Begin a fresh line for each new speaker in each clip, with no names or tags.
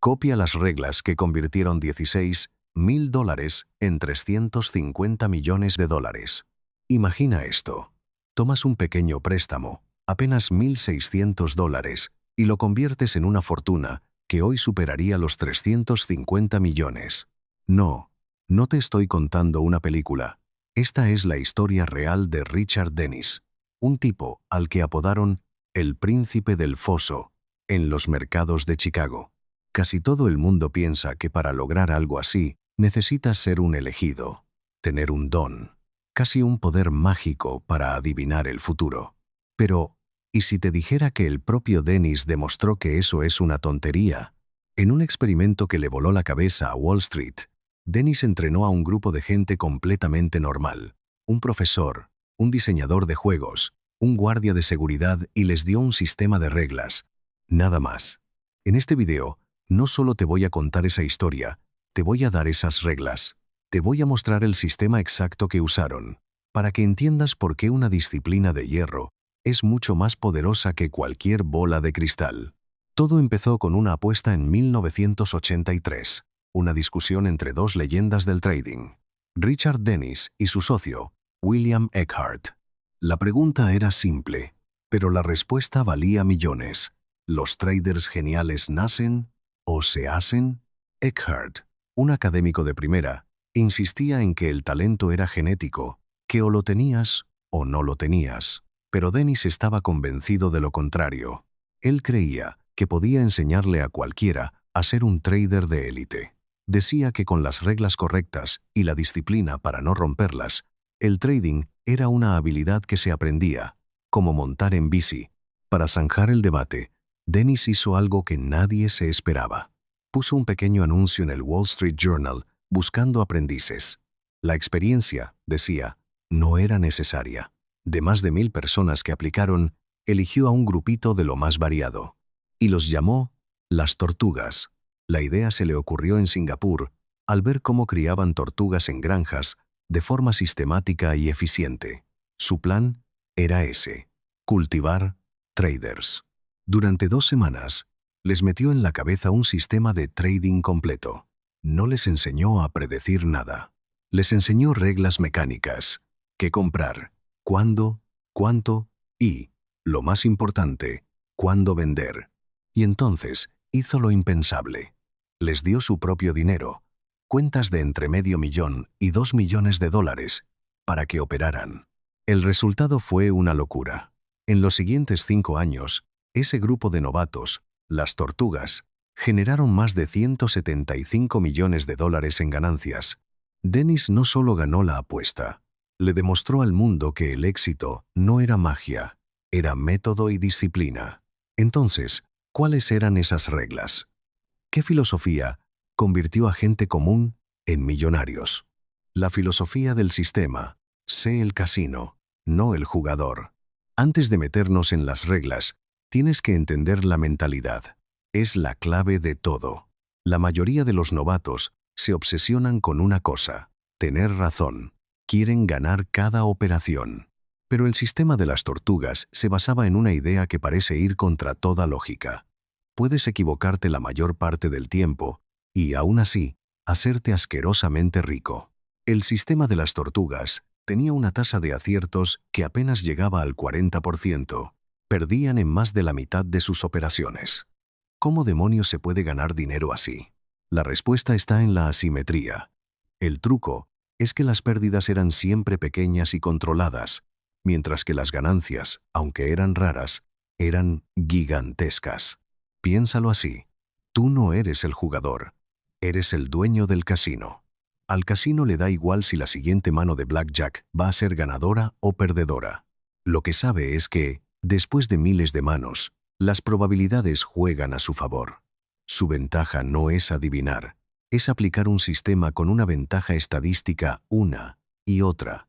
Copia las reglas que convirtieron $16.000 en $350 millones. Imagina esto. Tomas un pequeño préstamo, apenas $1.600, y lo conviertes en una fortuna que hoy superaría los 350 millones. No te estoy contando una película. Esta es la historia real de Richard Dennis, un tipo al que apodaron el Príncipe del Foso en los mercados de Chicago. Casi todo el mundo piensa que para lograr algo así necesitas ser un elegido, tener un don, casi un poder mágico para adivinar el futuro. Pero, ¿y si te dijera que el propio Dennis demostró que eso es una tontería? En un experimento que le voló la cabeza a Wall Street, Dennis entrenó a un grupo de gente completamente normal, un profesor, un diseñador de juegos, un guardia de seguridad, y les dio un sistema de reglas. Nada más. En este video, no solo te voy a contar esa historia, te voy a dar esas reglas. Te voy a mostrar el sistema exacto que usaron, para que entiendas por qué una disciplina de hierro es mucho más poderosa que cualquier bola de cristal. Todo empezó con una apuesta en 1983, una discusión entre dos leyendas del trading, Richard Dennis y su socio, William Eckhart. La pregunta era simple, pero la respuesta valía millones. ¿Los traders geniales nacen o se hacen? Eckhart, un académico de primera, insistía en que el talento era genético, que o lo tenías o no lo tenías. Pero Dennis estaba convencido de lo contrario. Él creía que podía enseñarle a cualquiera a ser un trader de élite. Decía que con las reglas correctas y la disciplina para no romperlas, el trading era una habilidad que se aprendía, como montar en bici. Para zanjar el debate, Dennis hizo algo que nadie se esperaba. Puso un pequeño anuncio en el Wall Street Journal buscando aprendices. La experiencia, decía, no era necesaria. De más de 1,000 personas que aplicaron, eligió a un grupito de lo más variado. Y los llamó las tortugas. La idea se le ocurrió en Singapur, al ver cómo criaban tortugas en granjas de forma sistemática y eficiente. Su plan era ese: cultivar traders. Durante 2 semanas, les metió en la cabeza un sistema de trading completo. No les enseñó a predecir nada. Les enseñó reglas mecánicas: qué comprar, cuándo, cuánto y, lo más importante, cuándo vender. Y entonces hizo lo impensable. Les dio su propio dinero, cuentas de entre $500,000 y $2 millones, para que operaran. El resultado fue una locura. En los siguientes 5 años, ese grupo de novatos, las tortugas, generaron más de $175 millones en ganancias. Dennis no solo ganó la apuesta, le demostró al mundo que el éxito no era magia, era método y disciplina. Entonces, ¿cuáles eran esas reglas? ¿Qué filosofía convirtió a gente común en millonarios? La filosofía del sistema: sé el casino, no el jugador. Antes de meternos en las reglas, tienes que entender la mentalidad. Es la clave de todo. La mayoría de los novatos se obsesionan con una cosa: tener razón. Quieren ganar cada operación. Pero el sistema de las tortugas se basaba en una idea que parece ir contra toda lógica. Puedes equivocarte la mayor parte del tiempo y, aún así, hacerte asquerosamente rico. El sistema de las tortugas tenía una tasa de aciertos que apenas llegaba al 40%. Perdían en más de la mitad de sus operaciones. ¿Cómo demonios se puede ganar dinero así? La respuesta está en la asimetría. El truco es que las pérdidas eran siempre pequeñas y controladas, mientras que las ganancias, aunque eran raras, eran gigantescas. Piénsalo así: tú no eres el jugador, eres el dueño del casino. Al casino le da igual si la siguiente mano de blackjack va a ser ganadora o perdedora. Lo que sabe es que, después de miles de manos, las probabilidades juegan a su favor. Su ventaja no es adivinar, es aplicar un sistema con una ventaja estadística una y otra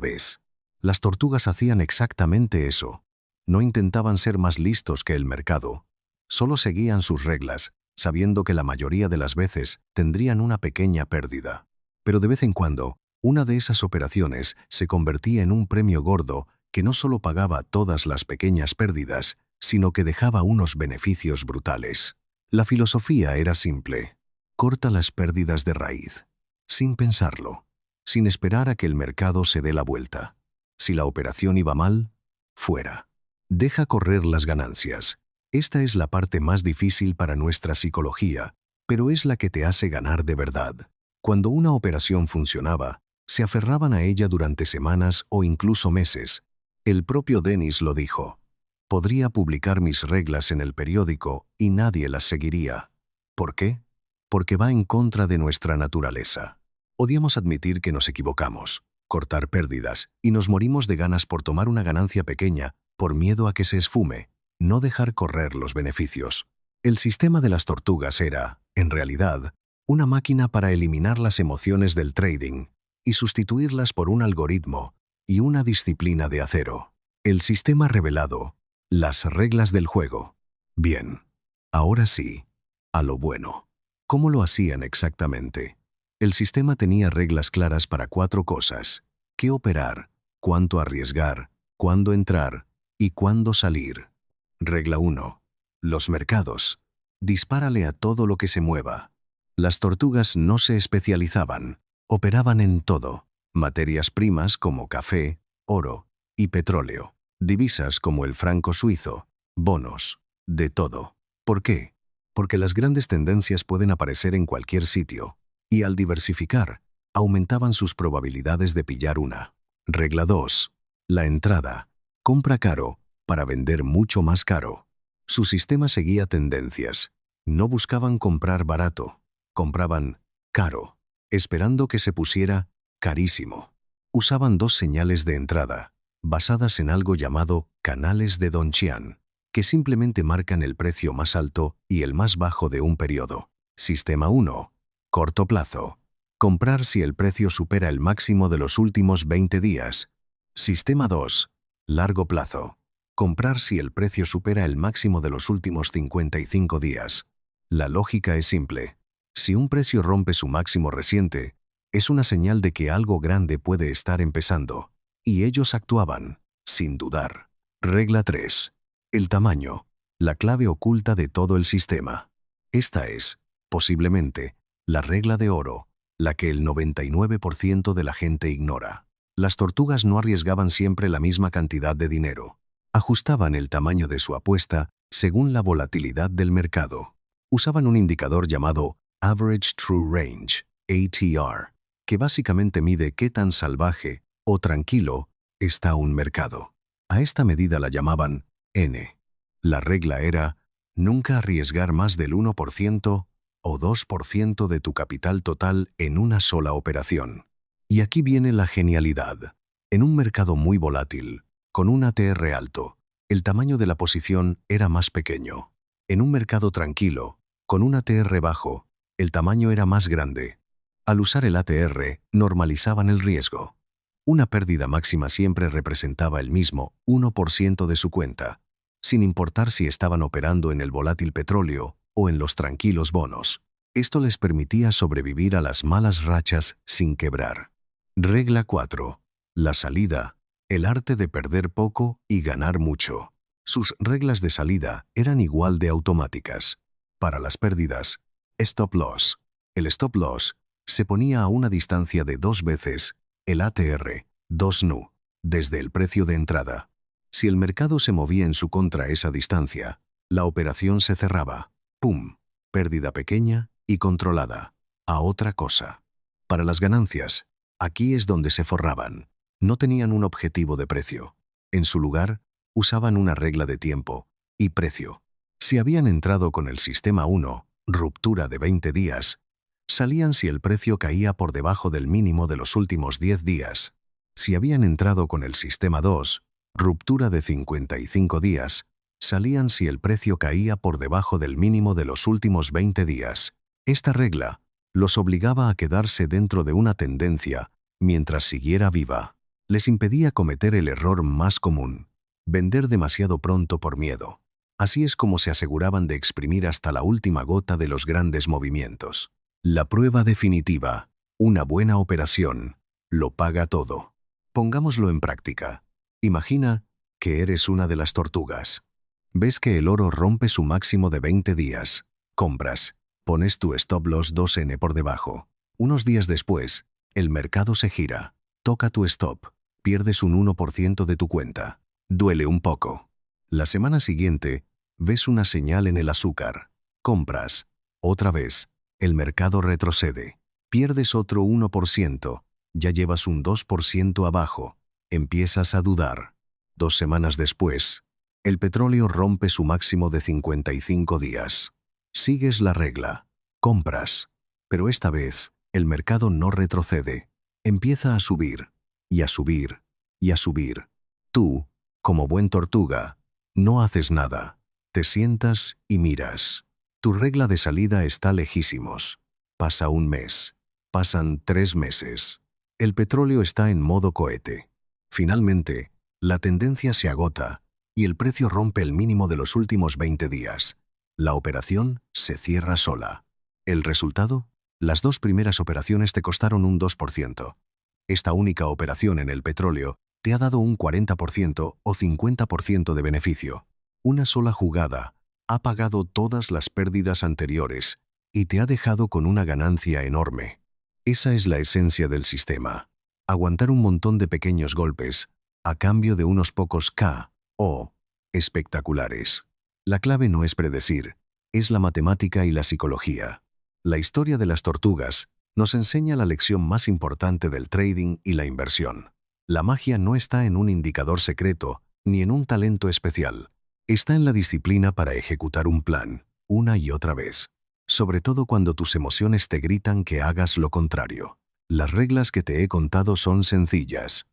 vez. Las tortugas hacían exactamente eso. No intentaban ser más listos que el mercado. Solo seguían sus reglas, sabiendo que la mayoría de las veces tendrían una pequeña pérdida. Pero de vez en cuando, una de esas operaciones se convertía en un premio gordo que no solo pagaba todas las pequeñas pérdidas, sino que dejaba unos beneficios brutales. La filosofía era simple. Corta las pérdidas de raíz, sin pensarlo, sin esperar a que el mercado se dé la vuelta. Si la operación iba mal, fuera. Deja correr las ganancias. Esta es la parte más difícil para nuestra psicología, pero es la que te hace ganar de verdad. Cuando una operación funcionaba, se aferraban a ella durante semanas o incluso meses. El propio Dennis lo dijo. Podría publicar mis reglas en el periódico y nadie las seguiría. ¿Por qué? Porque va en contra de nuestra naturaleza. Odiamos admitir que nos equivocamos, cortar pérdidas, y nos morimos de ganas por tomar una ganancia pequeña por miedo a que se esfume, no dejar correr los beneficios. El sistema de las tortugas era, en realidad, una máquina para eliminar las emociones del trading y sustituirlas por un algoritmo y una disciplina de acero. El sistema revelado, las reglas del juego. Bien, ahora sí, a lo bueno. ¿Cómo lo hacían exactamente? El sistema tenía reglas claras para 4 cosas: qué operar, cuánto arriesgar, cuándo entrar y cuándo salir. Regla 1. Los mercados. Dispárale a todo lo que se mueva. Las tortugas no se especializaban, operaban en todo: materias primas como café, oro y petróleo, divisas como el franco suizo, bonos, de todo. ¿Por qué? Porque las grandes tendencias pueden aparecer en cualquier sitio, y al diversificar, aumentaban sus probabilidades de pillar una. Regla 2. La entrada. Compra caro para vender mucho más caro. Su sistema seguía tendencias. No buscaban comprar barato, compraban caro, esperando que se pusiera carísimo. Usaban 2 señales de entrada, basadas en algo llamado canales de Donchian, que simplemente marcan el precio más alto y el más bajo de un periodo. Sistema 1. Corto plazo. Comprar si el precio supera el máximo de los últimos 20 días. Sistema 2. Largo plazo. Comprar si el precio supera el máximo de los últimos 55 días. La lógica es simple. Si un precio rompe su máximo reciente, es una señal de que algo grande puede estar empezando. Y ellos actuaban, sin dudar. Regla 3. El tamaño, la clave oculta de todo el sistema. Esta es, posiblemente, la regla de oro, la que el 99% de la gente ignora. Las tortugas no arriesgaban siempre la misma cantidad de dinero. Ajustaban el tamaño de su apuesta según la volatilidad del mercado. Usaban un indicador llamado Average True Range, ATR, que básicamente mide qué tan salvaje o tranquilo está un mercado. A esta medida la llamaban N. La regla era nunca arriesgar más del 1% o 2% de tu capital total en una sola operación. Y aquí viene la genialidad. En un mercado muy volátil, con un ATR alto, el tamaño de la posición era más pequeño. En un mercado tranquilo, con un ATR bajo, el tamaño era más grande. Al usar el ATR, normalizaban el riesgo. Una pérdida máxima siempre representaba el mismo 1% de su cuenta, sin importar si estaban operando en el volátil petróleo o en los tranquilos bonos. Esto les permitía sobrevivir a las malas rachas sin quebrar. Regla 4. La salida, el arte de perder poco y ganar mucho. Sus reglas de salida eran igual de automáticas. Para las pérdidas, stop loss. El stop loss se ponía a una distancia de 2 veces el ATR, 2 NU, desde el precio de entrada. Si el mercado se movía en su contra a esa distancia, la operación se cerraba. ¡Pum! Pérdida pequeña y controlada. A otra cosa. Para las ganancias, aquí es donde se forraban. No tenían un objetivo de precio. En su lugar, usaban una regla de tiempo y precio. Si habían entrado con el sistema 1, ruptura de 20 días, salían si el precio caía por debajo del mínimo de los últimos 10 días. Si habían entrado con el sistema 2, ruptura de 55 días, salían si el precio caía por debajo del mínimo de los últimos 20 días. Esta regla los obligaba a quedarse dentro de una tendencia mientras siguiera viva. Les impedía cometer el error más común: vender demasiado pronto por miedo. Así es como se aseguraban de exprimir hasta la última gota de los grandes movimientos. La prueba definitiva: una buena operación lo paga todo. Pongámoslo en práctica. Imagina que eres una de las tortugas. Ves que el oro rompe su máximo de 20 días. Compras. Pones tu stop loss 2N por debajo. Unos días después, el mercado se gira. Toca tu stop. Pierdes un 1% de tu cuenta. Duele un poco. La semana siguiente, ves una señal en el azúcar. Compras. Otra vez. El mercado retrocede. Pierdes otro 1%. Ya llevas un 2% abajo. Empiezas a dudar. 2 semanas después, el petróleo rompe su máximo de 55 días. Sigues la regla. Compras. Pero esta vez, el mercado no retrocede. Empieza a subir, y a subir, y a subir. Tú, como buen tortuga, no haces nada. Te sientas y miras. Tu regla de salida está lejísimos. Pasa un mes. Pasan 3 meses. El petróleo está en modo cohete. Finalmente, la tendencia se agota y el precio rompe el mínimo de los últimos 20 días. La operación se cierra sola. ¿El resultado? Las 2 primeras operaciones te costaron un 2%. Esta única operación en el petróleo te ha dado un 40% o 50% de beneficio. Una sola jugada ha pagado todas las pérdidas anteriores y te ha dejado con una ganancia enorme. Esa es la esencia del sistema. Aguantar un montón de pequeños golpes a cambio de unos pocos KO espectaculares. La clave no es predecir, es la matemática y la psicología. La historia de las tortugas nos enseña la lección más importante del trading y la inversión. La magia no está en un indicador secreto ni en un talento especial. Está en la disciplina para ejecutar un plan, una y otra vez. Sobre todo cuando tus emociones te gritan que hagas lo contrario. Las reglas que te he contado son sencillas.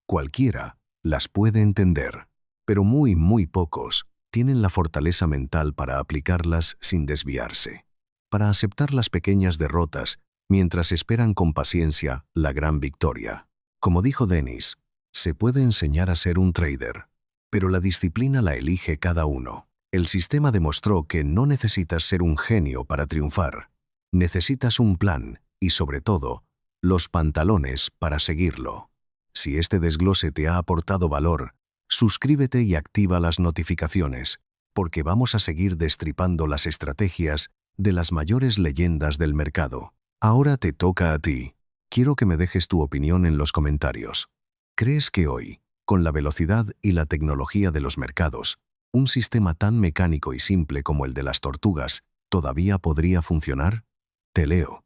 Cualquiera las puede entender, pero muy pocos tienen la fortaleza mental para aplicarlas sin desviarse, para aceptar las pequeñas derrotas mientras esperan con paciencia la gran victoria. Como dijo Dennis, se puede enseñar a ser un trader, pero la disciplina la elige cada uno. El sistema demostró que no necesitas ser un genio para triunfar. Necesitas un plan y, sobre todo, los pantalones para seguirlo. Si este desglose te ha aportado valor, suscríbete y activa las notificaciones, porque vamos a seguir destripando las estrategias de las mayores leyendas del mercado. Ahora te toca a ti. Quiero que me dejes tu opinión en los comentarios. ¿Crees que hoy, con la velocidad y la tecnología de los mercados, un sistema tan mecánico y simple como el de las tortugas todavía podría funcionar? Te leo.